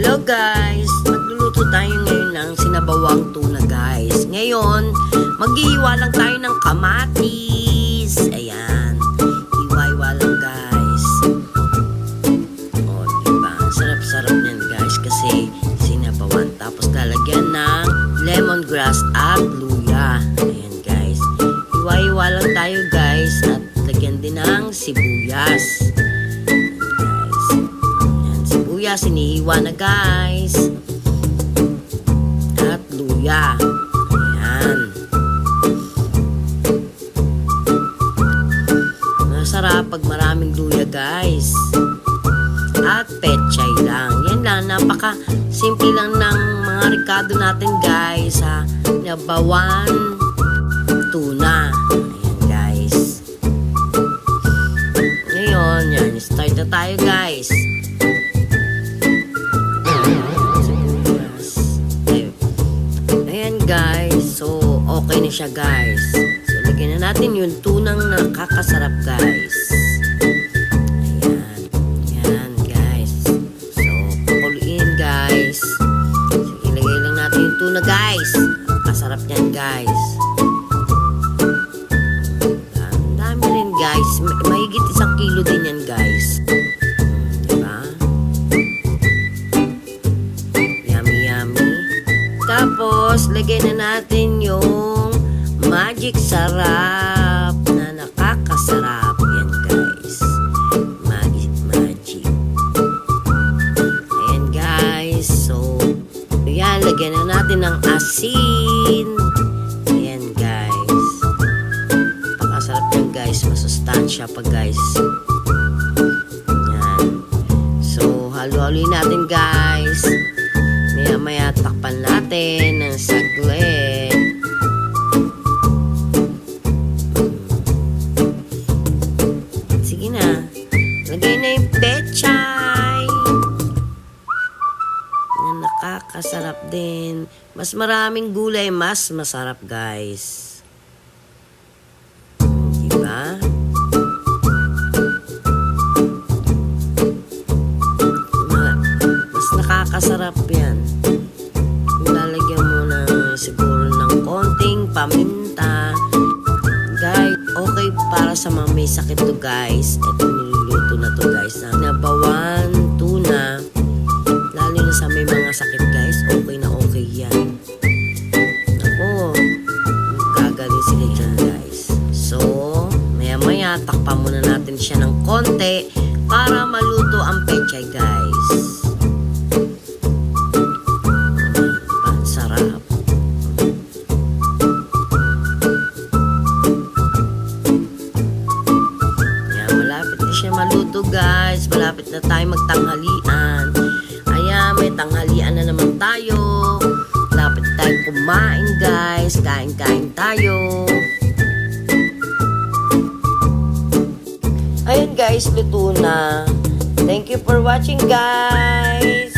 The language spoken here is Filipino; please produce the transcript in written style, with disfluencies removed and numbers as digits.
Hello guys! Magluluto tayo ngayon ng sinabawang tuna guys. Ngayon, mag-iiwa lang tayo ng kamatis. Ayan. Iwa-iwa lang guys. O, diba? Sarap-sarap niyan guys kasi sinabawan. Tapos lalagyan ng lemongrass at luya. Ayan guys. Iwa-iwa lang tayo guys. At lagyan din ng sibuyas. Sinihiwa na guys. At luya. Ayan. Masarap pag maraming luya guys. At pechay lang. Yan lang. Napaka simple lang ng mga ricado natin guys. Ha? Nabawan tuna. Ayan guys. Ngayon, yan. Start na tayo guys. Guys, so okay na siya guys. So lagyan na natin yung tunang nakakasarap guys. Ayan, ayan guys. So pakuluin guys. So ilagay lang natin yung tuna guys. Kasarap niyan guys. Ang dami rin guys. Mahigit 1 kilo din yan guys. Diba? Yummy yummy. Tapos, lagay na natin yung magic sarap na nakakasarap. Yan guys. Magic. Ayan guys. So, yan. Lagyan na natin ng asin. Ayan guys. Pakasarap yan guys. Masustansya pa guys. Yan. So, halo-haloy natin guys. Maya-maya takpan natin ng saglit. Sige na. Lagay na yung pechay. Na nakakasarap din. Mas maraming gulay, mas masarap guys. Diba? Mas nakakasarap yan. Lalagyan mo na siguro ng konting paminta. Guys, okay para sa mga may sakit to guys. Ito niluluto na to guys. Nabawan tuna. Lalo na sa may mga sakit guys. Okay na okay yan. Ako, gagaling sila dyan guys. So, maya-maya takpan muna natin siya ng konti para maluto ang pechay guys. Maluto guys, malapit na tayo magtanghalian. Ayan, may tanghalian na naman tayo. Malapit tayo kumain guys. Kain-kain tayo. Ayan guys, luto na. Thank you for watching guys.